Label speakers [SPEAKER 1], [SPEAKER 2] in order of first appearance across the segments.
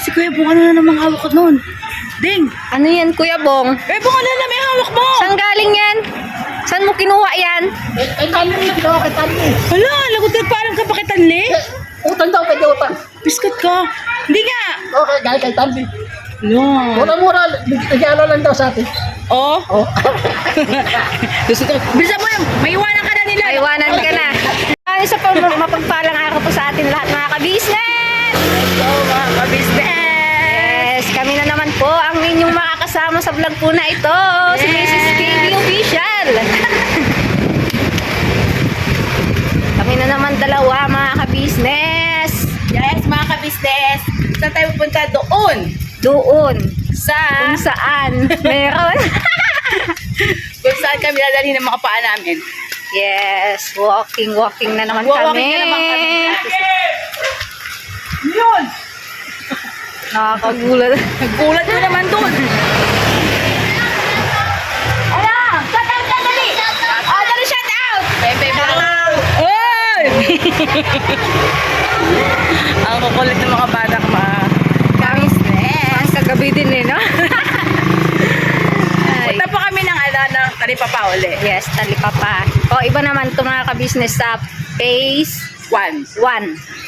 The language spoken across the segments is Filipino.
[SPEAKER 1] si Kuya Bong, ano na namang hawak ko noon? Ding!
[SPEAKER 2] Ano yan, Kuya Bong?
[SPEAKER 1] Kuya Bong, ano na may hawak mo?
[SPEAKER 2] Saan galing yan? Saan mo kinuha yan?
[SPEAKER 3] Ay, kami na ginawa kay Tanli.
[SPEAKER 1] Hala, lagot na parang kapakitanli.
[SPEAKER 3] Utang daw, pwede utang.
[SPEAKER 1] Biscuit ka. Hindi nga.
[SPEAKER 3] Okay, gaya kay Tanli.
[SPEAKER 1] Hala.
[SPEAKER 3] Mura-mura, nagyalo lang daw sa atin.
[SPEAKER 1] Oh.
[SPEAKER 3] Oh.
[SPEAKER 1] Gusto ko. Bisa mo yung, may iwanan ka na nila.
[SPEAKER 2] Iwanan ka na. Isa po, mapagpalang araw po sa atin lahat mga ka-business!
[SPEAKER 1] Let's go, mga ka-business.
[SPEAKER 2] Yes, kami na naman po ang inyong makakasama sa vlog po na ito. Si Mrs. KB Official. Kami na naman dalawa mga ka-business.
[SPEAKER 1] Yes, mga ka-business. Saan tayo pupunta? Doon.
[SPEAKER 2] Doon.
[SPEAKER 1] Sa...
[SPEAKER 2] Kung saan meron.
[SPEAKER 1] Kung saan kami dadalhin ng mga paa namin.
[SPEAKER 2] Yes, walking na naman
[SPEAKER 1] Walking
[SPEAKER 2] kami.
[SPEAKER 1] na naman kami. Yun!
[SPEAKER 2] Nakakagulat.
[SPEAKER 1] Naggulat mo naman doon. Ala! Shout out ka dali! Oh, dali shout out! Pepe Bang! Oy! Ang kukulit ng mga bata ka mga ka-business.
[SPEAKER 2] Kagabi din eh, no? Ay.
[SPEAKER 1] Punta po kami ng Talipapa uli.
[SPEAKER 2] Yes, talipapa. O, iba naman ito mga ka-business sa phase
[SPEAKER 1] 1.
[SPEAKER 2] 1.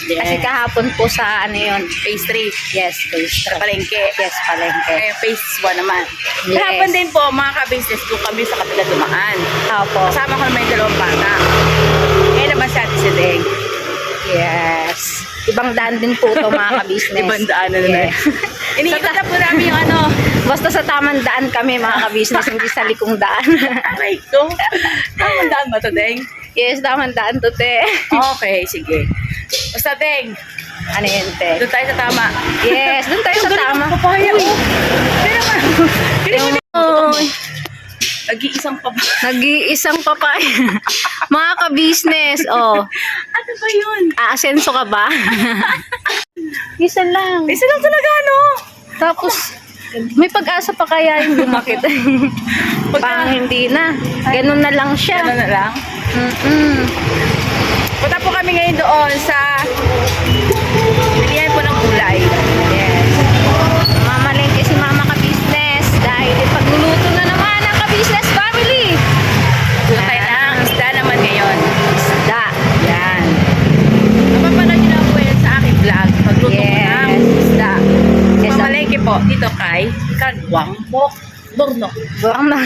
[SPEAKER 1] Yes.
[SPEAKER 2] Kasi kahapon po sa ano yun.
[SPEAKER 1] Phase 3.
[SPEAKER 2] Yes, phase
[SPEAKER 1] Sa
[SPEAKER 2] 3.
[SPEAKER 1] palengke.
[SPEAKER 2] Yes, palengke.
[SPEAKER 1] Eh, phase 1 naman.
[SPEAKER 2] Yes.
[SPEAKER 1] Kahapon din po, mga ka-business, doon kami sa kapila dumaan.
[SPEAKER 2] Opo.
[SPEAKER 1] Kasama ko naman yung dalawang bata. Ngayon naman si Ate Sideng.
[SPEAKER 2] Yes. Ibang daan din po ito mga ka-business.
[SPEAKER 1] Ibang daan na naman.
[SPEAKER 2] Yes.
[SPEAKER 1] Iniikot na po namin yung ano.
[SPEAKER 2] Basta sa tamang daan kami mga ka-business, hindi sa likong daan.
[SPEAKER 1] Aray ko. Tamang daan ba ito, Deng?
[SPEAKER 2] Yes, tamang daan to, te.
[SPEAKER 1] Okay, sige. Basta, Deng,
[SPEAKER 2] Ano yun, te?
[SPEAKER 1] doon tayo sa tama.
[SPEAKER 2] Yes, doon tayo sa tama.
[SPEAKER 1] Papaya, oh. Kaya naman.
[SPEAKER 2] Oy.
[SPEAKER 1] Nag-iisang pa.
[SPEAKER 2] Nag-iisang papaya. Mga ka-business, oh.
[SPEAKER 1] Ano ba yun?
[SPEAKER 2] Aasenso ka ba? Isa lang.
[SPEAKER 1] Isa lang talaga, no?
[SPEAKER 2] Tapos, may pag-asa pa kaya yung lumakit. Parang hindi na. Ganun na lang siya.
[SPEAKER 1] Ano na lang? Punta po kami ngayon doon sa bilihan po ng gulay.
[SPEAKER 2] Yes. Mamalengke si Mama ka-business dahil ipagluluto na naman ang ka-business family.
[SPEAKER 1] Tayo ng isda naman ngayon.
[SPEAKER 2] Isda.
[SPEAKER 1] Yan. Mapapanood nyo na po yan sa aking vlog. Magluto ko ng isda.
[SPEAKER 2] Yes,
[SPEAKER 1] Mamalengke po dito kay Kagwang Borno.
[SPEAKER 2] Buwang na.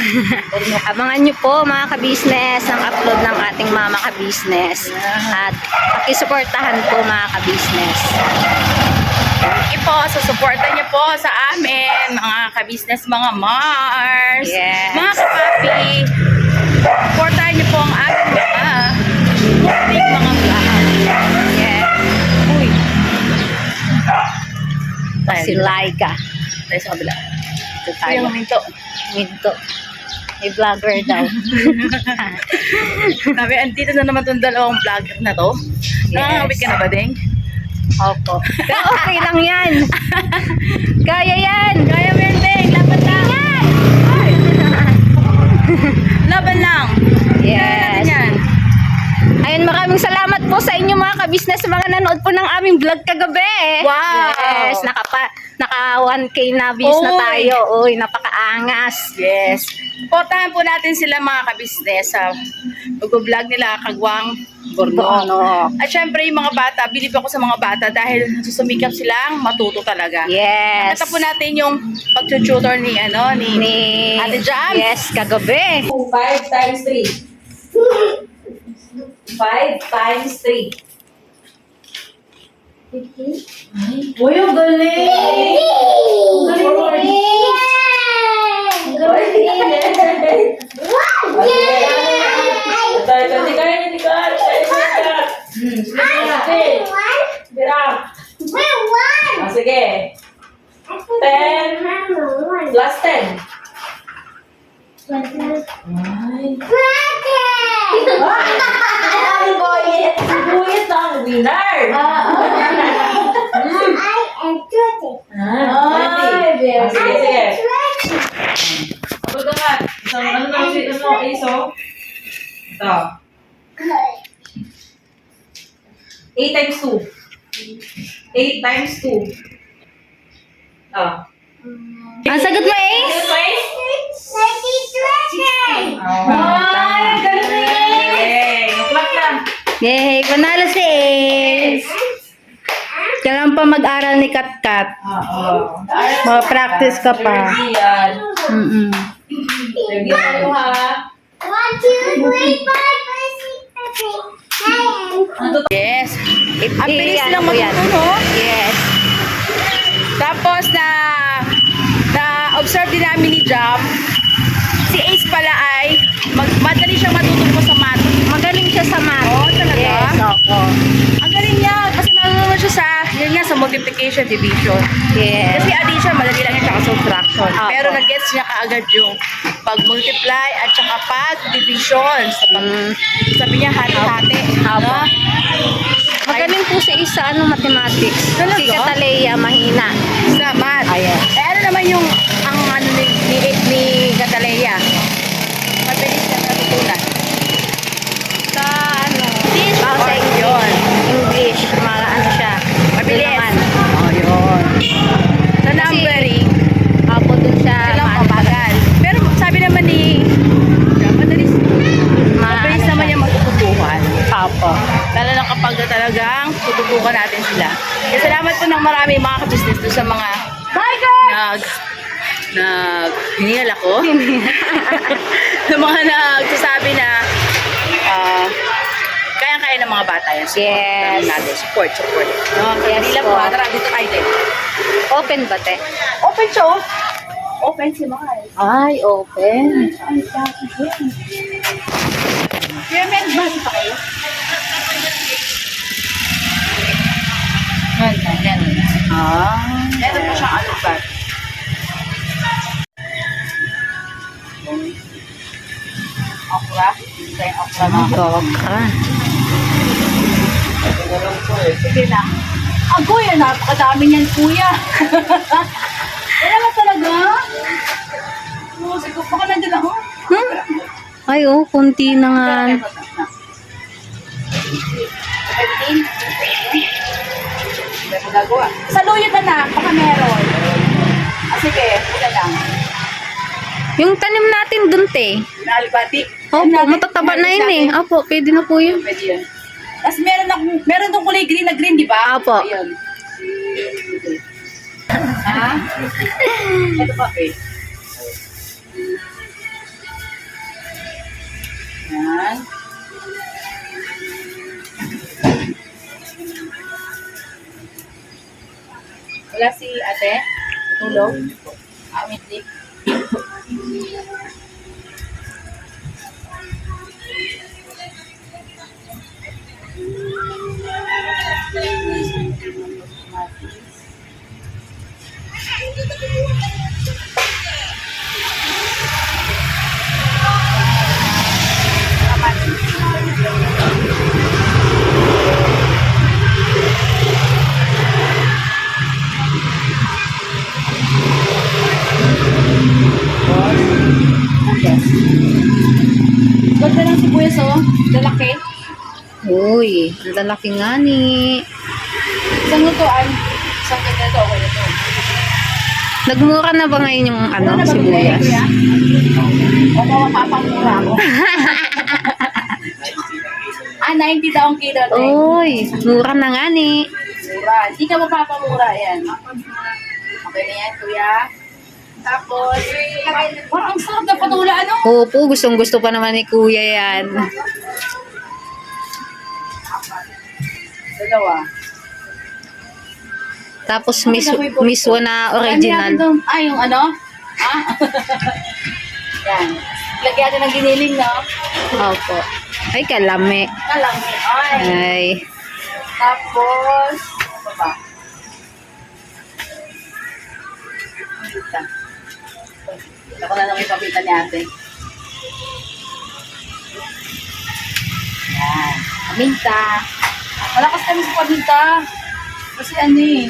[SPEAKER 2] Abangan nyo po mga ka-business ang upload ng ating Mama ka-business. At pakisuportahan po mga ka-business.
[SPEAKER 1] Thank you po sa suporta niyo po sa amin, mga ka-business, mga Mars,
[SPEAKER 2] Yes.
[SPEAKER 1] mga kapapi. Suportahan niyo po ang ating mga vlog.
[SPEAKER 2] Yes.
[SPEAKER 1] Uy.
[SPEAKER 2] Si Laika.
[SPEAKER 1] Tayo sa kabila.
[SPEAKER 2] Ito
[SPEAKER 1] Tayo
[SPEAKER 2] tayo.
[SPEAKER 1] minto.
[SPEAKER 2] Minto. May vlogger daw.
[SPEAKER 1] Sabi, andito na naman itong dalawang vlogger na to.
[SPEAKER 2] Yes.
[SPEAKER 1] Nakakabit ka na ba, Deng?
[SPEAKER 2] Opo. Pero okay lang yan. Kaya yan.
[SPEAKER 1] Kaya mo yan, Deng. Laban lang. Ay. Laban lang. Kaya
[SPEAKER 2] Yes.
[SPEAKER 1] natin yan.
[SPEAKER 2] Ayun, maraming salamat po sa inyo mga ka-business sa mga nanood po ng aming vlog kagabi.
[SPEAKER 1] Wow.
[SPEAKER 2] Yes, naka 1K na views na
[SPEAKER 1] Oy.
[SPEAKER 2] tayo. Uy, napakaangas.
[SPEAKER 1] Yes. Portahan po natin sila mga ka-business sa mag-vlog nila Kagwang Borno.
[SPEAKER 2] Borno.
[SPEAKER 1] At syempre yung mga bata, bilib ako sa mga bata dahil susumikap silang matuto talaga.
[SPEAKER 2] Yes.
[SPEAKER 1] Nakita po natin yung pag-tutor ni
[SPEAKER 2] Ni
[SPEAKER 1] Ate Jam.
[SPEAKER 2] Yes, kagabi.
[SPEAKER 4] 5 times 3. 5 times 3. 15? Uy, ang galing! Ang galing mo rin. Ang galing. Wow! Ito, hindi ka. Sige. 10 plus 10. Sibuyas ang winner. Sige. Abot ka nga. Isang ano na si ISO? Ito. 8 times 2. 8 times 2. Oh.
[SPEAKER 2] Ang sagot mo eh?
[SPEAKER 4] Ay, galing! Clap lang.
[SPEAKER 2] Yay! Panalo si Ace! Kailangan pa mag-aral ni Katkat.
[SPEAKER 4] Oo.
[SPEAKER 2] Mag-practice ka pa.
[SPEAKER 4] Yan.
[SPEAKER 2] Mm-mm.
[SPEAKER 4] Review tayo ha.
[SPEAKER 5] 1, 2, 3, 4, 5, 6, 7, 8, 9.
[SPEAKER 1] Yes. Ang bilis
[SPEAKER 2] Ano
[SPEAKER 1] lang
[SPEAKER 2] po yan?
[SPEAKER 1] matuto, no?
[SPEAKER 2] Yes.
[SPEAKER 1] Tapos na-observe din namin ni Jam, si Ace pala ay madali siya matututo sa math.
[SPEAKER 2] Magaling siya sa math.
[SPEAKER 1] Oo, talaga?
[SPEAKER 2] Yes, opo.
[SPEAKER 1] Ang galing niya kasi marunong siya yun nga, sa multiplication, division.
[SPEAKER 2] Yes.
[SPEAKER 1] Kasi addition, madali lang yan tsaka subtraction.
[SPEAKER 2] Apo.
[SPEAKER 1] Pero nag-gets niya kaagad yung pag-multiply at saka pag-division. Sabi niya, hati-hati.
[SPEAKER 2] Apo.
[SPEAKER 1] No?
[SPEAKER 2] Magaling po si Ace sa mathematics.
[SPEAKER 1] Talaga?
[SPEAKER 2] Si Catalea, mahina.
[SPEAKER 1] Sa math.
[SPEAKER 2] Ayan.
[SPEAKER 1] Eh, ano naman yung ang ano ni Catalea? Mabilis na natutunan.
[SPEAKER 2] Sa ano?
[SPEAKER 1] Or
[SPEAKER 2] Sa
[SPEAKER 1] yun.
[SPEAKER 2] English. Ano siya?
[SPEAKER 1] Mabilis.
[SPEAKER 2] Doon naman.
[SPEAKER 1] Oh, yun. Sa numbering,
[SPEAKER 2] Apo dun siya.
[SPEAKER 1] lang mabagal. Pero sabi naman ni mabilis
[SPEAKER 2] Ano
[SPEAKER 1] naman
[SPEAKER 2] siya?
[SPEAKER 1] yung matututuhan.
[SPEAKER 2] Apo.
[SPEAKER 1] Lalo na kapag talagang tututukan natin sila. Kaya salamat po ng marami mga ka-business doon sa mga hiningal ako. Sa mga nagsasabi na kayang-kaya ng mga bata yan.
[SPEAKER 2] Yes.
[SPEAKER 1] Natin. Support. No,
[SPEAKER 2] Yes
[SPEAKER 1] hindi lang
[SPEAKER 2] po.
[SPEAKER 1] po. Tara, dito tayo din.
[SPEAKER 2] Open ba, te?
[SPEAKER 1] Open siya, oh. Open si Mahal.
[SPEAKER 2] Ay, open.
[SPEAKER 1] Kaya may basa pa kayo? Yan. Meron pa siyang ano ba? Okra. Ito yung okra mga
[SPEAKER 2] Okra.
[SPEAKER 1] Sige na. Agoy, napakadami niyan, kuya. Wala na talaga. Oh, siguro baka nandiyan ako.
[SPEAKER 2] Ay, oh, konti na nga.
[SPEAKER 1] 17. Hindi mo gagawa. Sa luyot na, baka meron. Sige, wala lang.
[SPEAKER 2] Yung tanim natin dun, te.
[SPEAKER 1] Naalibati.
[SPEAKER 2] Opo, matataba na yun eh. Opo, pwede na po yun.
[SPEAKER 1] Pwede yun. Tapos meron tong kulay green na green, di ba?
[SPEAKER 2] Apo.
[SPEAKER 1] Ayun. Ha? Ito pa, eh. Yan. Wala si ate? Tulog? Amitlik? Ganda ng sibuyas, oh. Lalaki.
[SPEAKER 2] Uy, ang lalaki nga ni.
[SPEAKER 1] Isang lutuan. Isang ganda ito. Okay na ito.
[SPEAKER 2] Nagmura na ba ngayon yung
[SPEAKER 1] Ano na ba
[SPEAKER 2] sibuyas?
[SPEAKER 1] kuya? O mapapamura ako. 90 daw ang kilo.
[SPEAKER 2] Uy, mura na nga ni.
[SPEAKER 1] Mura. Hindi ka mapapamura yan. Okay na yan, kuya. Tapos, parang ang sarap na patula, ano?
[SPEAKER 2] Opo, gustong gusto pa naman ni kuya yan.
[SPEAKER 1] Dalawa.
[SPEAKER 2] Tapos miswa na original.
[SPEAKER 1] Ah, yung ano? Ah? Yan. Lagyan natin ng giniling, no?
[SPEAKER 2] Opo. Ay, kalami.
[SPEAKER 1] Kalang. Ay.
[SPEAKER 2] Ay.
[SPEAKER 1] Tapos, ano ba? Paminta. Ako na lang ipapita ni ate. Yan. Paminta. Malakas kami sa paminta. Kasi ano eh.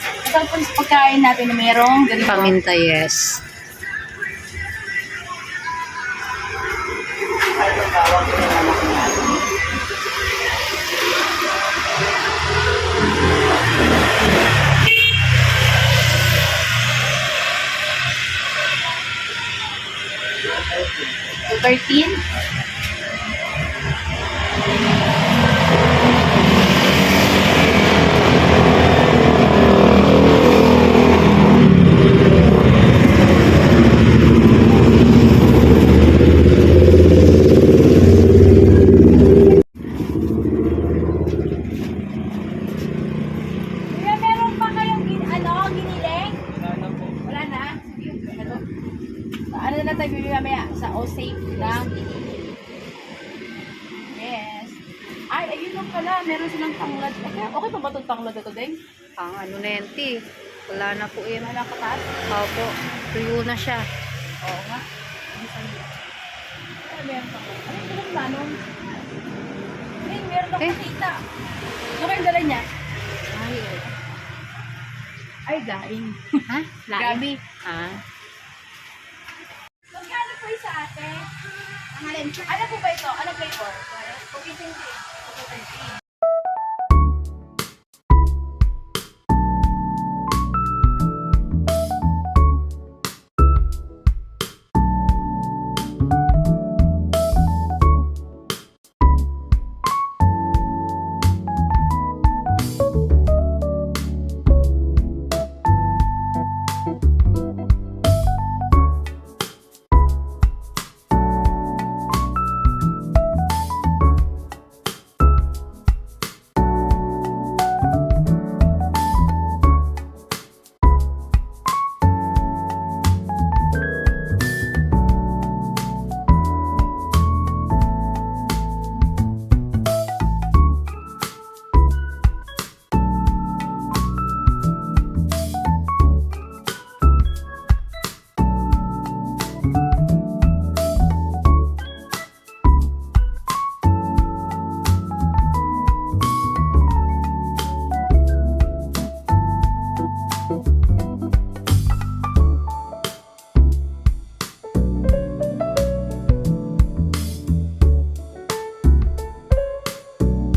[SPEAKER 1] Masarap po sa pagkain natin na mayroong ganito.
[SPEAKER 2] Paminta, yes.
[SPEAKER 1] Ano ba? Bawang ko na naman natin. 13. Kuya, meron pa kayong giniling? Wala na? Sige, ito. Ano na tayo bibili mamaya? Sa O-Safe lang. Yes. Ay, ayun lang pala. Meron silang tanglad. Okay pa ba itong tanglad ito, Deng?
[SPEAKER 2] Ang ano na yan, ti. Wala na po yan.
[SPEAKER 1] Wala ka pa?
[SPEAKER 2] Opo. Tuyo na siya.
[SPEAKER 1] Oo nga. Ay, meron tanglad. Ano yung dalang lanong? Ay, meron akong nakita. Ano kayong dala niya?
[SPEAKER 2] Ay,
[SPEAKER 1] Ay, gaing.
[SPEAKER 2] ha?
[SPEAKER 1] Gabi.
[SPEAKER 2] Ha?
[SPEAKER 1] Magkano po yung sa ate? Ano po ba ito? Ano flavor? Cookies and cream.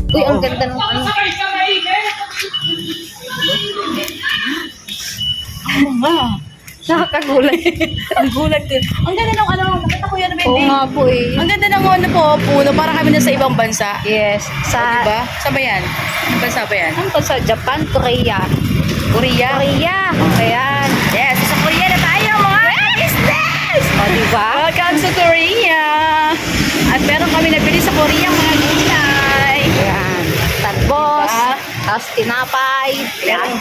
[SPEAKER 2] Uy, ang ganda ng ano.
[SPEAKER 1] Oo nga.
[SPEAKER 2] Nakakagulat.
[SPEAKER 1] Ang gulat din. Ang ganda ng ano, nakita ko yan na
[SPEAKER 2] Oo
[SPEAKER 1] bende.
[SPEAKER 2] nga po eh.
[SPEAKER 1] Ang ganda ng ano po, puno. Para kami na sa ibang bansa.
[SPEAKER 2] Yes.
[SPEAKER 1] Sa,
[SPEAKER 2] Sa,
[SPEAKER 1] diba? Saan ba yan? Bansa ba yan?
[SPEAKER 2] ano to, sa Japan, Korea.
[SPEAKER 1] Korea?
[SPEAKER 2] Korea. Ayan.
[SPEAKER 1] Yes, sa Korea na tayo mga business!
[SPEAKER 2] O, diba?
[SPEAKER 1] Welcome to Korea! At meron kami nabili sa Korea mga gulay.
[SPEAKER 2] Ayan. Talbos.
[SPEAKER 1] Diba?
[SPEAKER 2] Tapos tinapay.
[SPEAKER 1] Meron,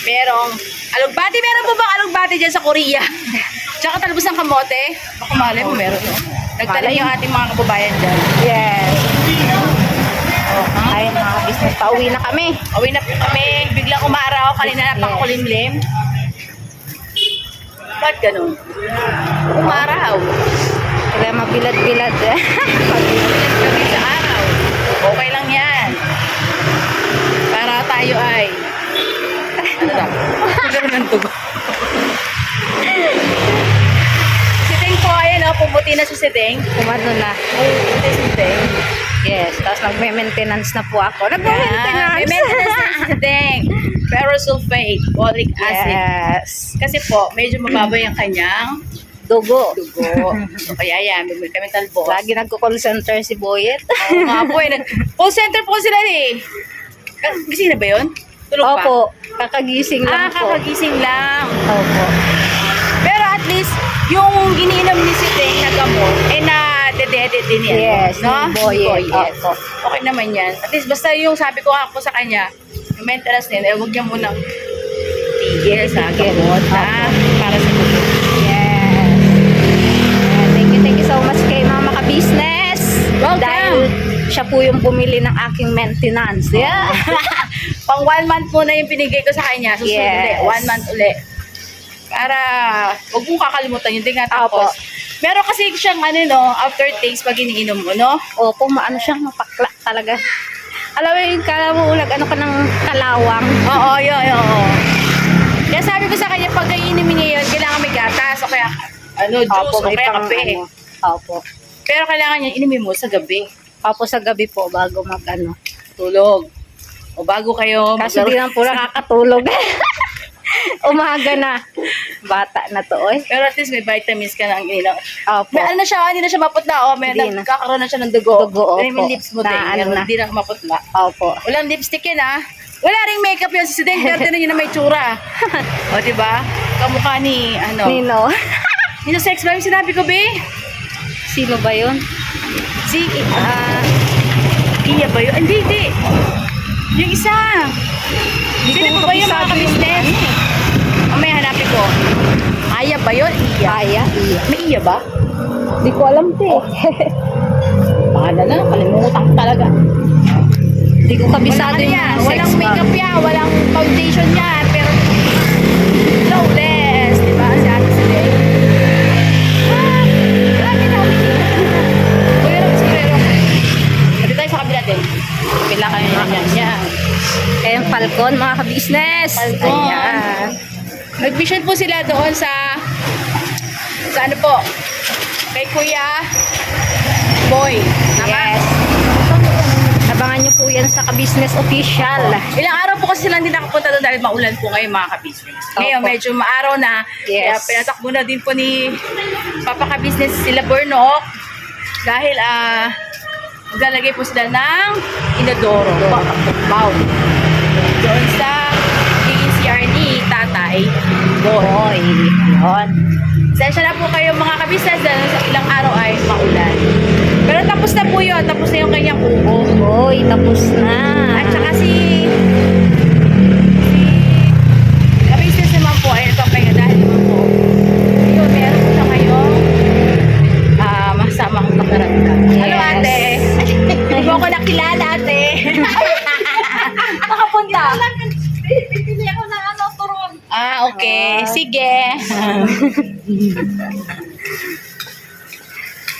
[SPEAKER 1] merong alugbati. Meron po bang alugbati dyan sa Korea? Tsaka talbos ng kamote. Baka malay mo meron. No? Nagtanim yung ating mga kababayan dyan.
[SPEAKER 2] Yes. Ayun mga business, pauwi na kami.
[SPEAKER 1] Uwi na po kami. Biglang umaraw. Kanina napakakulimlim. Ba't ganun? Umaraw.
[SPEAKER 2] Kaya mabilad-bilad.
[SPEAKER 1] Kami sa araw. Okay lang yan. Para tayo ay ano na? Tugar ng tugo. Si Deng po, ayan o. Pumuti na si Deng.
[SPEAKER 2] Kumano na.
[SPEAKER 1] Pumuti si Deng.
[SPEAKER 2] Yes. Tapos nagme-maintenance na po ako.
[SPEAKER 1] May
[SPEAKER 2] Nagme-maintenance.
[SPEAKER 1] maintenance na si Deng. Ferrosulfate, folic acid.
[SPEAKER 2] Yes.
[SPEAKER 1] Kasi po, medyo mababa yung kanyang
[SPEAKER 2] Dugo.
[SPEAKER 1] dugo. So, kaya yan, bumili kami talbos.
[SPEAKER 2] Lagi nagko-call center si Boyet.
[SPEAKER 1] Oo nga po eh. Call center po sila eh. Gising na ba yun? Tulog pa?
[SPEAKER 2] Opo. Kakagising lang po.
[SPEAKER 1] Kakagising lang.
[SPEAKER 2] Opo.
[SPEAKER 1] Pero at least, yung giniinom ni si Deng na gamot, eh na-dededed din yan.
[SPEAKER 2] Yes.
[SPEAKER 1] No?
[SPEAKER 2] Ni Boyet.
[SPEAKER 1] Boyet.
[SPEAKER 2] Opo.
[SPEAKER 1] Okay naman yan. At least basta yung sabi ko ako sa kanya, yung maintenance nila, huwag niya munang tigil sa gamot na para sa dugo.
[SPEAKER 2] Yes. Thank you so much kay Mama Ka-Business.
[SPEAKER 1] Welcome.
[SPEAKER 2] Dahil siya po yung bumili ng aking maintenance. Yeah.
[SPEAKER 1] Pang 1 month muna yung binigay ko sa kanya. Susunod
[SPEAKER 2] Yes.
[SPEAKER 1] ulit. 1 month ulit. Para, huwag mong kakalimutan yun. Di nga
[SPEAKER 2] Opo.
[SPEAKER 1] tapos. Meron kasi siyang ano, no, aftertaste pag iniinom mo, no?
[SPEAKER 2] Opo, maano siyang mapakla talaga. Alam mo yung kalamulag, ano ka ng kalawang.
[SPEAKER 1] Oo, yun. Kaya sabi ko sa kanya, pag iinimin niya yun, kailangan may gatas. O kaya, ano, juice, o
[SPEAKER 2] may
[SPEAKER 1] kaya
[SPEAKER 2] pang
[SPEAKER 1] kape.
[SPEAKER 2] ano. Opo.
[SPEAKER 1] Pero kailangan niya inimin mo sa gabi.
[SPEAKER 2] Opo sa gabi po bago mag ano.
[SPEAKER 1] Tulog. O bago kayo
[SPEAKER 2] Kasi di lang po nakakatulog. Umaga na. Bata na to, oy.
[SPEAKER 1] Pero at least may vitamins ka na ang ininom.
[SPEAKER 2] Opo.
[SPEAKER 1] May ano na siya, hindi na siya maputla. Oh, may
[SPEAKER 2] Hindi na.
[SPEAKER 1] nagkakaroon na siya ng dugo.
[SPEAKER 2] Dugo,
[SPEAKER 1] May
[SPEAKER 2] opo.
[SPEAKER 1] lips mo din.
[SPEAKER 2] Na ano na.
[SPEAKER 1] Hindi na maputla.
[SPEAKER 2] Opo.
[SPEAKER 1] Walang lipstick yan ah. Wala ring makeup yan. Si Sideng Duterte na yun na may tsura. O, diba? Kamukha ni, ano.
[SPEAKER 2] Nino.
[SPEAKER 1] Nino sex ba yung sinabi ko, be?
[SPEAKER 2] Sino ba yun?
[SPEAKER 1] Si, Iya ba yun? Hindi. Yung isa. Sino po ba yung mga ka-business? May hanapin ko. Aya ba yun? Iya.
[SPEAKER 2] Iya.
[SPEAKER 1] May iya ba?
[SPEAKER 2] Hindi ko alam, te.
[SPEAKER 1] Pahala na, kalimutan ko talaga.
[SPEAKER 2] Hindi ko kabisado
[SPEAKER 1] Walang
[SPEAKER 2] yung
[SPEAKER 1] yan.
[SPEAKER 2] sex
[SPEAKER 1] Walang
[SPEAKER 2] bomb.
[SPEAKER 1] makeup yan. Walang foundation yan. Pero, flawless. Diba? Si Ate Sideng. Grabe na. Kuya lang, sombrero. Dito tayo sa kabila din. Bila kayo yan. Yan.
[SPEAKER 2] Ayan, Falcon, mga ka-business.
[SPEAKER 1] Falcon.
[SPEAKER 2] Ayan.
[SPEAKER 1] Nag-mission po sila doon sa ano po, kay Kuya Boy. Tama?
[SPEAKER 2] Yes. Abangan nyo po yan sa ka-business official.
[SPEAKER 1] Ilang araw po kasi sila hindi nakapunta doon dahil maulan po ngayon mga ka-business. Ngayon
[SPEAKER 2] Opo.
[SPEAKER 1] medyo maaraw na. Kaya
[SPEAKER 2] Yes.
[SPEAKER 1] pinatakbo na din po ni Papa ka-business sila Burnok dahil maglalagay po sila ng inodoro. Bowl. Doon sa magiging CR ni Tatay Boy.
[SPEAKER 2] Yun.
[SPEAKER 1] Sensya na po kayo mga ka-business dahil sa ilang araw ay maulan. Pero tapos na po yun. Tapos na yung kanyang kuko.
[SPEAKER 2] Hoy, tapos na.
[SPEAKER 1] At saka si ka-business naman po ay ito kaya dahil naman po yun, meron po siya ngayong masama kong pakiramdam. Hello
[SPEAKER 2] Yes.
[SPEAKER 1] ate. Hindi mo ako nakilala ate. Nakapunta.
[SPEAKER 5] Bibili ako ng ano, turon.
[SPEAKER 1] Okay. Sige.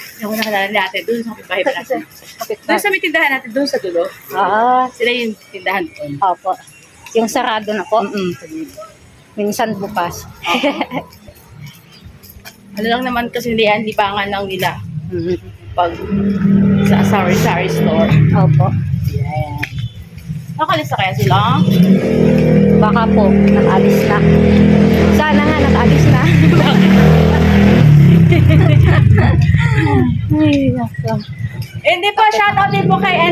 [SPEAKER 1] Hindi ako nakilala ni ate. Doon sa kapitbahay pa natin. Doon sa may tindahan natin. Doon sa dulo. Sila yung tindahan doon.
[SPEAKER 2] Opo. Yung sarado na po. Minsan bukas.
[SPEAKER 1] Ano lang naman kasi libangan lang nila
[SPEAKER 2] Mhm.
[SPEAKER 1] pag sa sari-sari store.
[SPEAKER 2] Opo.
[SPEAKER 1] Yan. Nakalista kaya sila?
[SPEAKER 2] Baka po, nakalis na. Sana nga, nakalis na. Ay, nako.
[SPEAKER 1] Hindi po, shoutout din po kay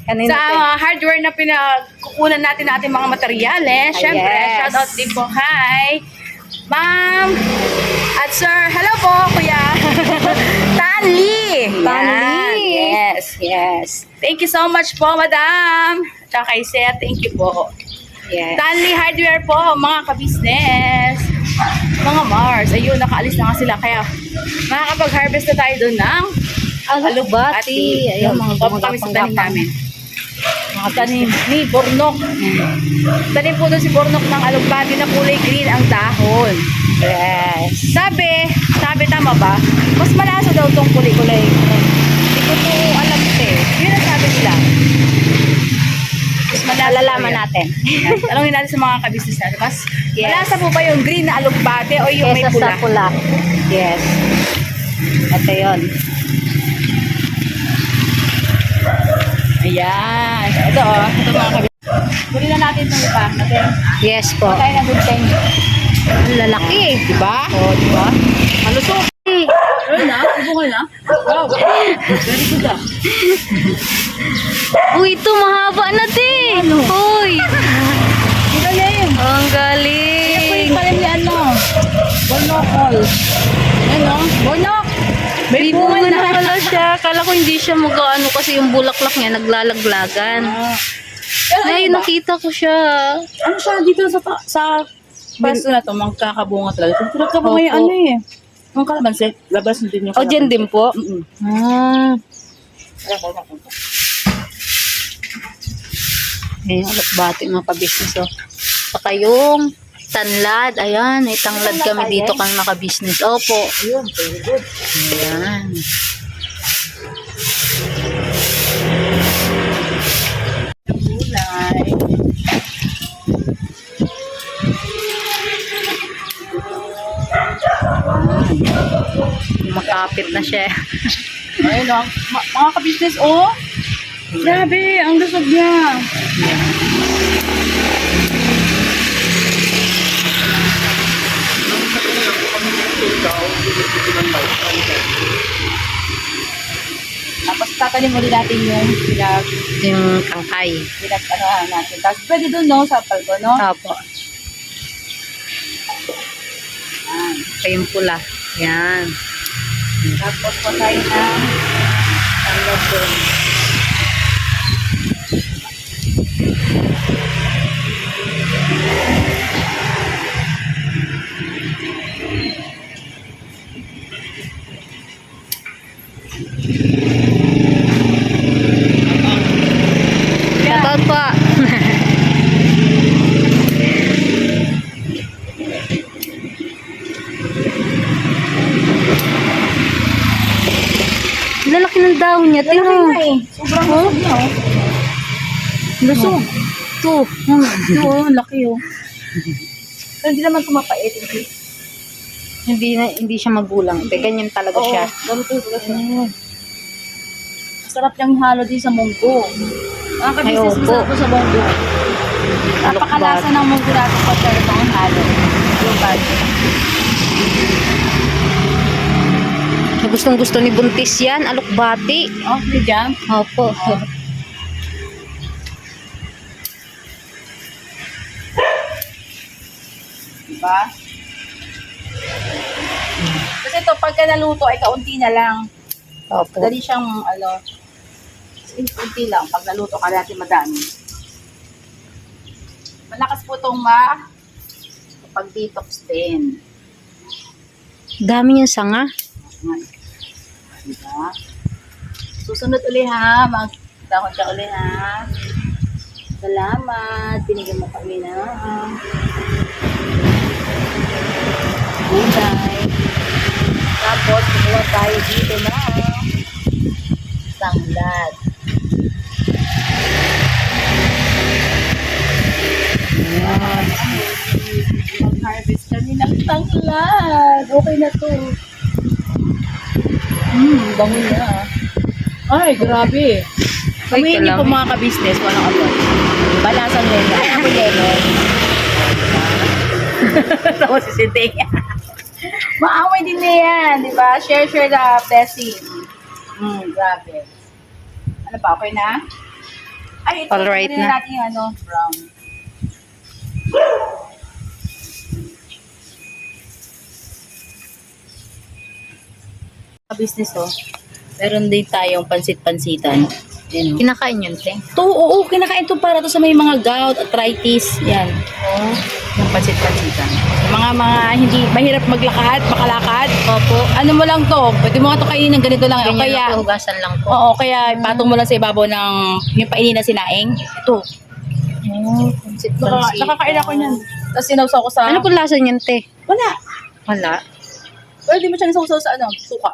[SPEAKER 2] Kanina
[SPEAKER 1] sa
[SPEAKER 2] po.
[SPEAKER 1] hardware na pinagkukunan natin ng ating mga materyales. Siyempre,
[SPEAKER 2] yes.
[SPEAKER 1] shoutout din po kay Ma'am at Sir. Hello po, Kuya. Tanli.
[SPEAKER 2] Tanli.
[SPEAKER 1] Yan, Yes.
[SPEAKER 2] Yes.
[SPEAKER 1] Thank you so much po, Madam. Tsaka kay Sir, thank you po.
[SPEAKER 2] Yes.
[SPEAKER 1] Tanli Hardware po, mga ka-business. Mga Mars. Ayun, nakaalis na nga sila. Kaya makakapag-harvest na tayo doon ng
[SPEAKER 2] Alubati. Ayun, mga
[SPEAKER 1] Opo kami sa tanim namin. Mga tanim ni Bornok. Tanim po doon si Bornok ng alugbati na kulay green ang dahon.
[SPEAKER 2] Yes.
[SPEAKER 1] Sabi tama ba? Mas malasa daw tong kulay-kulay. Hindi ko to alam eh. Yun ang sabi nila. Mas malasa
[SPEAKER 2] Malalaman
[SPEAKER 1] daw yun.
[SPEAKER 2] natin.
[SPEAKER 1] Tanungin natin sa mga ka-business natin. Mas
[SPEAKER 2] Yes.
[SPEAKER 1] malasa po ba yung green na alugbate o yung may
[SPEAKER 2] Kesa
[SPEAKER 1] pula?
[SPEAKER 2] sa pula. Yes. Ito yun.
[SPEAKER 1] Ayan. Ito ito mga ka-business. Huli na natin itong iba. Natin.
[SPEAKER 2] Yes po.
[SPEAKER 1] Tayo na good time.
[SPEAKER 2] Ang lalaki.
[SPEAKER 1] Diba? O, diba? Malusok. Ayun na, ibungal na. Wow. Very good ah.
[SPEAKER 2] Uy, ito mahaba na din. Uy.
[SPEAKER 1] Ang galing.
[SPEAKER 2] Ang
[SPEAKER 1] Ito
[SPEAKER 2] galing.
[SPEAKER 1] yung palim ni ano. Bornokol. Ano? Bornok. May
[SPEAKER 2] May
[SPEAKER 1] bunga
[SPEAKER 2] bunga
[SPEAKER 1] na.
[SPEAKER 2] na pala siya. Kala ko hindi siya mag-ano kasi yung bulaklak niya naglalaglagan.
[SPEAKER 1] Pero
[SPEAKER 2] Ay,
[SPEAKER 1] ano ba?
[SPEAKER 2] nakita ko siya.
[SPEAKER 1] Ano siya dito sa pwesto na to, magkakabunga talaga. Kung magkakabunga yung
[SPEAKER 2] Opo.
[SPEAKER 1] ano eh. Yung kalabansi, labas na din yung
[SPEAKER 2] O, dyan din po. Ah. Ayan, alakbati mga kabisnes. Oh. Saka yung tanlad. Ayan, may tanglad kami dito kang naka-business. Opo.
[SPEAKER 1] Ayun, very good.
[SPEAKER 2] Ayan.
[SPEAKER 1] Gulay.
[SPEAKER 2] Makapit na siya.
[SPEAKER 1] Ayun o, mga ka-business, oh. Grabe, ang lusog niya. Tapos tatanim ulit natin yung
[SPEAKER 2] Yung tangkay.
[SPEAKER 1] ano natin. Tapos pwede doon, no? Sa palgo, no?
[SPEAKER 2] Opo. Ito yung pula. Yan.
[SPEAKER 1] Tapos po tayo ng ano doon.
[SPEAKER 2] Shoutout po. Lalaki ng daon niya. Tingnan mo.
[SPEAKER 1] Sobrang lusog niya, oh.
[SPEAKER 2] Lusog. Ito.
[SPEAKER 1] Oo, laki, oh. Pero hindi naman tumapait.
[SPEAKER 2] Hindi siya magulang. Ganyan talaga siya.
[SPEAKER 1] Ganito talaga siya. Masarap yung halo din sa munggo. Mga kabisnes,
[SPEAKER 2] opo.
[SPEAKER 1] masarap po sa munggo. Napakalasa ng munggo natin pag talaga ang halo. Yung bago.
[SPEAKER 2] Gustong gusto ni Buntis yan. Alokbati.
[SPEAKER 1] Oh, may jam.
[SPEAKER 2] Opo.
[SPEAKER 1] Diba? Kasi ito, pagka naluto, ay kaunti na lang.
[SPEAKER 2] Opo.
[SPEAKER 1] Dali siyang, ano, kaunti lang. Pag naluto ka natin madami. Malakas po itong pag-detox din.
[SPEAKER 2] Dami niyang sanga.
[SPEAKER 1] Diba? Susunod uli ha. Magdahon ka uli ha. Salamat. Binigyan mo kami na gulay. Tapos, kumuha tayo dito na tanglad. Ayan. Mag-harvest kami ng tanglad. Okay na to. Bango na. Ay, grabe. Kami hindi po mga ka-business, walang amoy. Balasan mo yan. Ay, amoy lemon. Tapos si Sinting. Maamoy din na yan, di ba? Share the blessing. Grabe. Ano pa, okay na? Ay, ito.
[SPEAKER 2] Alright na.
[SPEAKER 1] natin yung ano, brown. Business oh. Meron din tayong pansit-pansitan. Yan, oh.
[SPEAKER 2] Kinakain yun, te.
[SPEAKER 1] Oo, kinakain to para to sa may mga gout, arthritis. Yan. Oh, yung pansit-pansitan. Mga hindi mahirap maglakad, makalakad. Opo. Ano mo lang to? Pwede mo nga to kainin ng ganito lang. O
[SPEAKER 2] Ganyan
[SPEAKER 1] kaya,
[SPEAKER 2] lang po, hugasan lang po.
[SPEAKER 1] oo, kaya patong mo lang sa ibabaw ng yung painin na sinaing. Ito.
[SPEAKER 2] Oh, pansit-pansit.
[SPEAKER 1] Nakakain ako niyan. Tapos sinawsaw ko sa...
[SPEAKER 2] Ano po lasa niyan, te?
[SPEAKER 1] Wala.
[SPEAKER 2] Wala.
[SPEAKER 1] Pwede mo siya nisawsaw sa ano? Suka.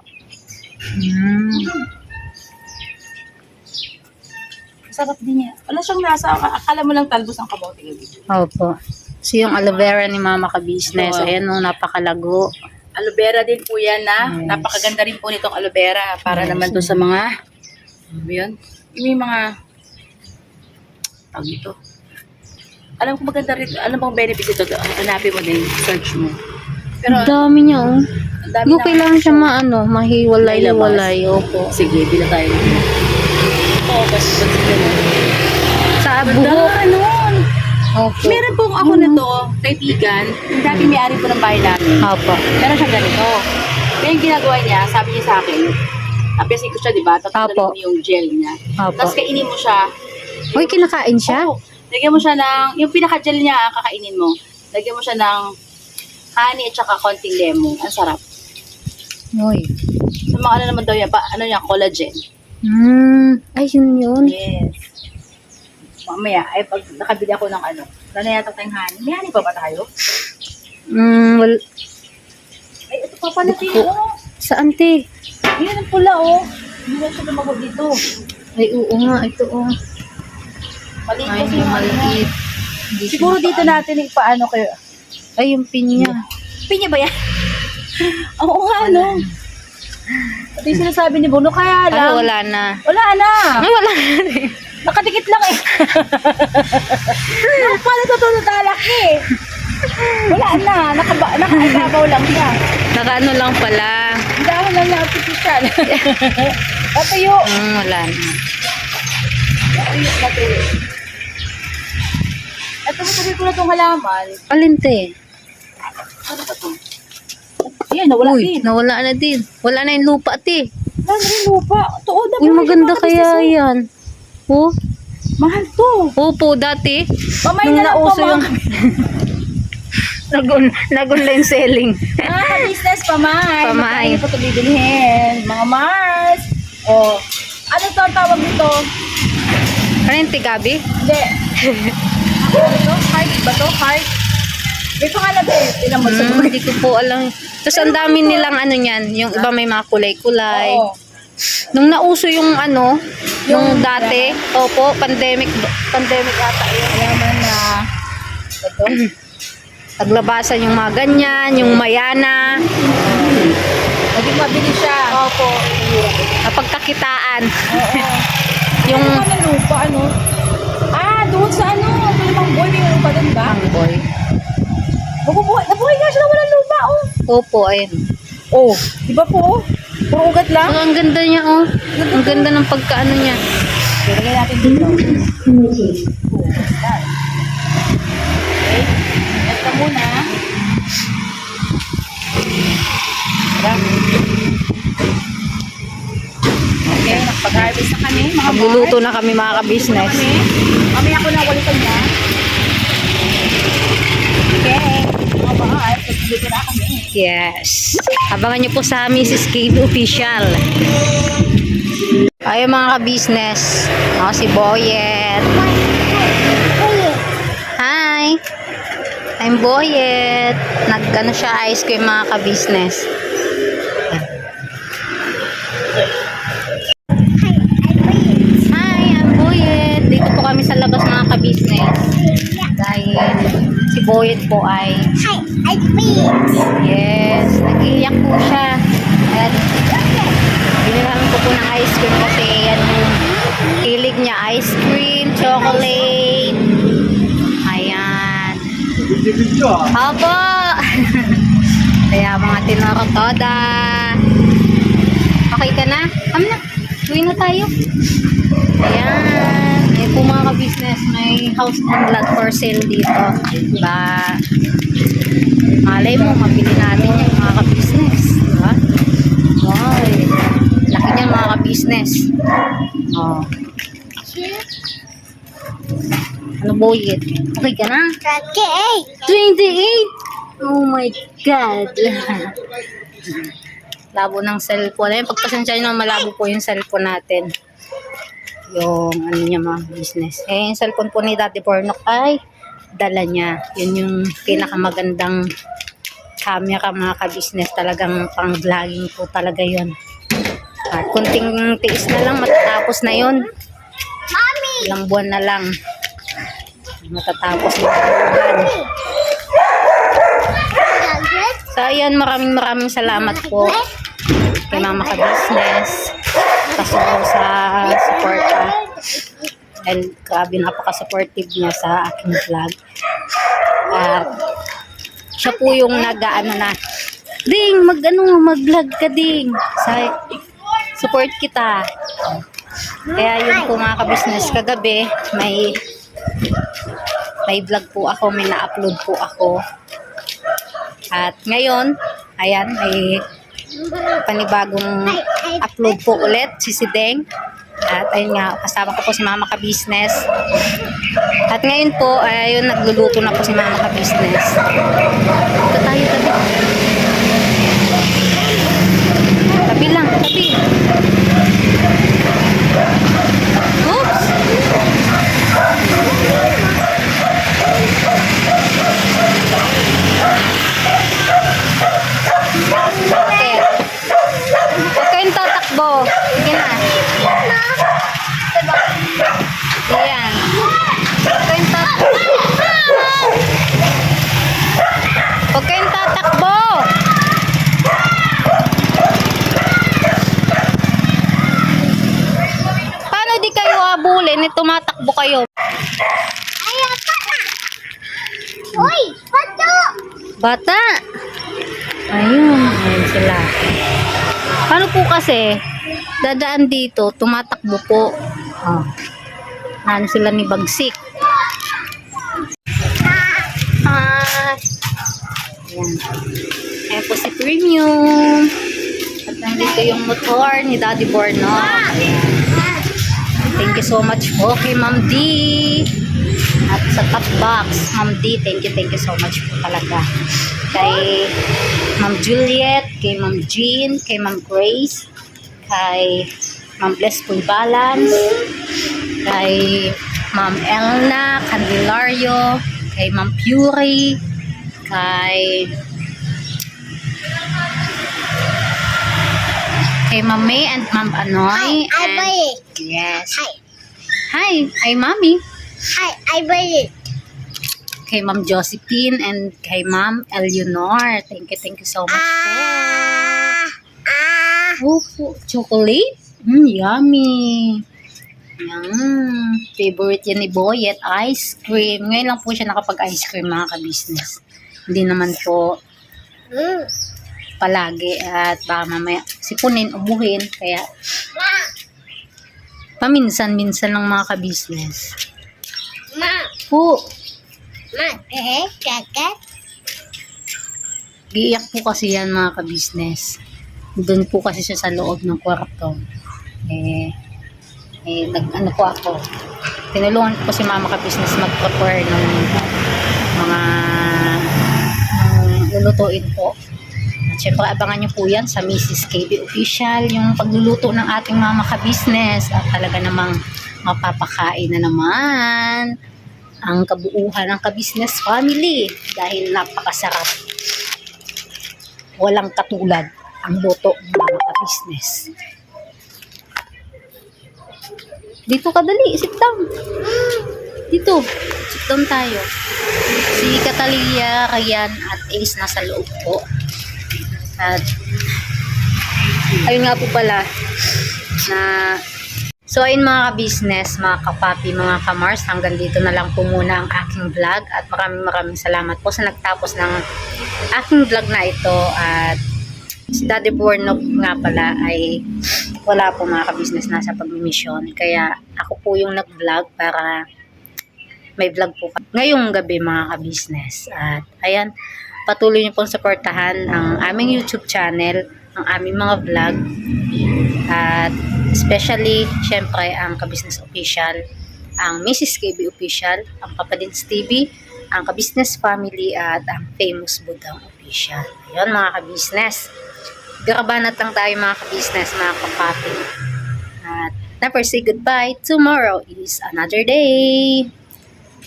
[SPEAKER 1] Sarap din niya. Wala siyang lasa. Akala mo lang talbos ang kamote.
[SPEAKER 2] Opo. So yung aloe vera ni Mama Ka-Business,
[SPEAKER 1] Oo.
[SPEAKER 2] ayan no, napakalago.
[SPEAKER 1] Aloe vera din po yan na.
[SPEAKER 2] Yes.
[SPEAKER 1] Napakaganda rin po nitong aloe vera. Para
[SPEAKER 2] Yes.
[SPEAKER 1] naman doon sa mga... Ano yun? Yung mga... Tawag ito. Alam ko maganda rin. Alam mo ang benefit ito. Hanapin mo din. Search mo. Pero
[SPEAKER 2] Ang dami niya, oh.
[SPEAKER 1] ang dami
[SPEAKER 2] Yung kailangan siya mahiwalay-walay. Opo.
[SPEAKER 1] Sige, bila tayo. Oo, basta
[SPEAKER 2] Sa buhok.
[SPEAKER 1] Ano?
[SPEAKER 2] Opo.
[SPEAKER 1] Meron pong ako na to, kaibigan. Yung dati may-ari po ng bahay namin.
[SPEAKER 2] Opo.
[SPEAKER 1] Meron siyang ganito. Kaya yung ginagawa niya, sabi niya sa akin, apiasin ko siya, di ba? Tatanggalin
[SPEAKER 2] Apo.
[SPEAKER 1] mo yung gel niya.
[SPEAKER 2] Opo.
[SPEAKER 1] Tapos kainin mo siya.
[SPEAKER 2] Uy, kinakain siya?
[SPEAKER 1] Oo. Lagyan mo siya ng, yung pinaka-gel niya, kakainin mo. Lagyan mo siya ng honey at saka konting lemon. Ang sarap.
[SPEAKER 2] Uy.
[SPEAKER 1] Sa mga ano naman daw yan, ano yan, collagen.
[SPEAKER 2] Ay, yun.
[SPEAKER 1] Yes. Mamaya, ay pag nakabili ako ng ano, sana yata tayong honey. May honey pa ba tayo?
[SPEAKER 2] Well,
[SPEAKER 1] Ay, ito pa pala tayo. Oh.
[SPEAKER 2] saan, te?
[SPEAKER 1] Yun ang pula, oh. Hindi na siya lumago dito.
[SPEAKER 2] Ay, oo nga, ito, oh.
[SPEAKER 1] Maliit
[SPEAKER 2] Ay,
[SPEAKER 1] kasi yung ano.
[SPEAKER 2] maliit. Hindi siya
[SPEAKER 1] Siguro dito
[SPEAKER 2] makaano.
[SPEAKER 1] natin ipaano kayo.
[SPEAKER 2] Ay, yung pinya.
[SPEAKER 1] Pinya ba yan? Oo nga, no. Ito yung sinasabi ni Bono, kaya
[SPEAKER 2] Ay,
[SPEAKER 1] lang.
[SPEAKER 2] wala na.
[SPEAKER 1] Wala na.
[SPEAKER 2] Ay, wala na rin.
[SPEAKER 1] Nakadikit lang eh. Yung pala totoo na talak eh. Wala na, nakaibabaw lang siya.
[SPEAKER 2] Nakaano lang pala.
[SPEAKER 1] Dahon lang na artificial. Patuyo.
[SPEAKER 2] Wala na.
[SPEAKER 1] Patuyo. At tumutuloy ko na itong halaman.
[SPEAKER 2] Alinte.
[SPEAKER 1] Ano ba ito? Ayan, nawala din.
[SPEAKER 2] Nawala na din. Wala na yung lupa, te.
[SPEAKER 1] Wala na rin lupa. Tuod na.
[SPEAKER 2] Uy, maganda kaya yan. Oh,
[SPEAKER 1] Mahal to.
[SPEAKER 2] opo, dati.
[SPEAKER 1] Pamay
[SPEAKER 2] Nung
[SPEAKER 1] na lang po
[SPEAKER 2] nauso yung... Nag-online selling.
[SPEAKER 1] Mga ka-business, pamay.
[SPEAKER 2] Pamay.
[SPEAKER 1] Magkano po ito bibilihin? Mga Mars. O, ano to ang tawag dito?
[SPEAKER 2] Ano yung tigabi?
[SPEAKER 1] Hindi. Ano to? Heart ba to? Heart? May pangalan to. Tinan mo sa
[SPEAKER 2] Hindi ko po alam. Tapos ang dami nilang ano niyan. Yung iba may mga kulay-kulay.
[SPEAKER 1] Oo.
[SPEAKER 2] Nung nauso yung ano, yung dati, opo, pandemic ata yun.
[SPEAKER 1] Kaya man na ito.
[SPEAKER 2] Naglabasan yung mga ganyan, yung mayana,
[SPEAKER 1] Naging mabili siya.
[SPEAKER 2] opo, napagkakitaan.
[SPEAKER 1] Oo.
[SPEAKER 2] Yung
[SPEAKER 1] Ano ka ng lupa, ano? Ah, doon sa ano? Limang boy, may lupa doon ba?
[SPEAKER 2] boy.
[SPEAKER 1] Nabuhay nga siya na walang lupa, oh.
[SPEAKER 2] Opo, ayun.
[SPEAKER 1] Oh, di ba po? Puro ugat lang.
[SPEAKER 2] So, ang ganda niya, oh. Ang ganda ng pagkaano niya.
[SPEAKER 1] Lagay natin dito. Oh, yan. Okay. Ito muna. Tara. Okay, nakapag-harvest na kami, mga
[SPEAKER 2] Magluluto
[SPEAKER 1] boy.
[SPEAKER 2] na kami mga ka-business.
[SPEAKER 1] Kami ako na walitan niya. Okay, mga boy, nagluluto na kami.
[SPEAKER 2] Yes. Abangan niyo po sa Mrs. Kate Official. Ayun mga ka-business. Ako si Boyet. Hi. I'm Boyet. Nag-ano siya ice cream mga ka-business. Hi, I'm Boyet. Dito po kami sa labas mga ka-business. Dahil si Boyet po ay yes, nag-iiyak po siya. At binilhan ko po ng ice cream kasi yan yung hilig niya. Ice cream, chocolate. Ayan. Opo. Kaya mga tinorotoda. Okay ka na? Come na. Uwi na tayo. Ayan. Ayan po mga ka-business. May house on lot for sale dito. Diba? Malay mo, mabili natin yan mga ka-business. Diba? Wow. Laki niyan mga ka-business. Oh. Ano Boyet? Okay ka na? 28! Oh my God! Labo ng cellphone. Ayun, pagpasensya nyo, malabo po yung cellphone natin. Yung ano niya mga business. Eh, yung cellphone po ni Daddy Pornok ay dala niya. Yun yung pinakamagandang camera mga ka-business. Talagang pang-vlogging po talaga yun. At kunting tiis na lang, matatapos na yun. Ilang buwan na lang. Matatapos yung vlog. So, ayan, maraming salamat po kay Mama Ka-Business kasi po sa suporta. And grabe, napaka-supportive niya sa aking vlog. At siya po yung nag-ano na, Ding, mag-vlog ka, Ding. Support kita. Kaya yun po mga ka-business, kagabi, may vlog po ako, may na-upload po ako. At ngayon, ayan, may panibagong upload po ulit, si Deng. At ayun nga, kasama ko po si Mama Ka-Business. At ngayon po, ayun, nagluluto na po si Mama Ka-Business. Ito tayo, tabi. Tabi lang, tabi. Oops! Okay. Huwag kayong tatakbo. Sige na. Ayan. Huwag kayong tatakbo. Huwag kayong tatakbo. Paano di kayo habulin? Tumatakbo kayo.
[SPEAKER 5] Hoy! Pato!
[SPEAKER 2] Bata! Ayun sila. Paano po kasi, dadaan dito, tumatakbo po. Oh. Ano sila ni Bagsik. Hi! Ayan. Ayan po si Premium. At nandito yung motor ni Daddy Borno. Ayan. Thank you so much po kay Ma'am D. At sa top box, Ma'am D, thank you so much po talaga. Kay Ma'am Juliet, kay Ma'am Jean, kay Ma'am Grace, kay Ma'am Blessful Balance, kay Ma'am Elna Candelario, kay Ma'am Fury, kay Ma'am May and Ma'am Anoy.
[SPEAKER 5] I buy it.
[SPEAKER 2] Yes.
[SPEAKER 5] Hi.
[SPEAKER 2] Hi, ay Mami.
[SPEAKER 5] Hi, I buy it.
[SPEAKER 2] Kay Ma'am Josephine and kay Ma'am Eleanor. Thank you so much po. Oh, chocolate? Yummy. Favorite yan ni Boyet, ice cream. Ngayon lang po siya nakapag-ice cream, mga ka-business. Hindi naman po palagi at baka mamaya sipunin, ubuhin. Kaya paminsan-minsan lang, mga ka-business.
[SPEAKER 5] Ma,
[SPEAKER 2] Po,
[SPEAKER 5] kakat.
[SPEAKER 2] giiyak po kasi yan, mga ka-business. Doon po kasi siya sa loob ng kwarto. Nag-ano po ako. Tinulungan ko si mama ka-business mag-prepare ng mga lulutuin po. At syempre, abangan nyo po yan sa Mrs. KB Official, yung pagluluto ng ating mama ka-business. At talaga namang mapapakain na naman ang kabuuhan ng ka-business family dahil napakasarap. Walang katulad ang luto ng mga ka-business. Dito ka, dali. Sit down. Dito. Sit down tayo. Si Catalia, Ryan, at Ace nasa loob po. At ayun nga po pala na so ayun, mga ka-business, mga kapapi, mga kamars, hanggang dito na lang po muna ang aking vlog at maraming salamat po sa nagtapos ng aking vlog na ito. At si Daddy Borno nga pala ay wala po, mga ka-business, nasa pagmimisyon. Kaya ako po yung nag-vlog para may vlog po ngayong gabi, mga ka-business. At ayan, patuloy niyo pong suportahan ang aming YouTube channel, ang aming mga vlog. At especially, syempre, ang ka-business official, ang Mrs. KB Official, ang Papadins TV, ang ka-business family, at ang Famous Budang Official. Ayun, mga ka-business. Garabanat lang tayo, mga ka-business, mga kapapi. At never say goodbye. Tomorrow is another day.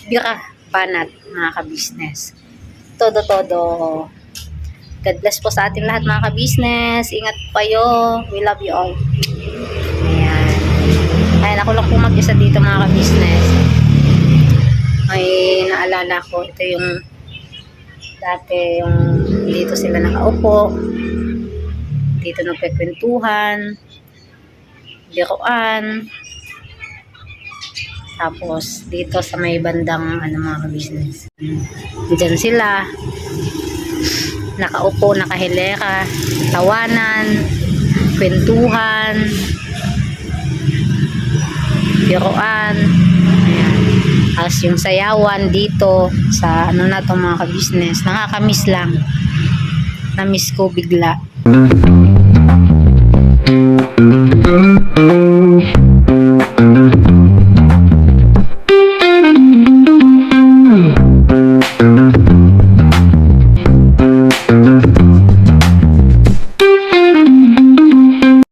[SPEAKER 2] Garabanat, mga ka-business. Todo. God bless po sa ating lahat, mga ka-business. Ingat po kayo. We love you all. Ayan, ako lang po mag-isa dito, mga ka-business. May naalala ko, ito yung dati yung dito sila nakaupo, dito nagpekwentuhan, biruan, tapos dito sa may bandang mga ka-business, dyan sila nakaupo, nakahilera, tawanan, kwentuhan, biruan. Ayan. Tapos yung sayawan dito sa na to, mga ka-business, nakakamiss lang, na-miss ko bigla.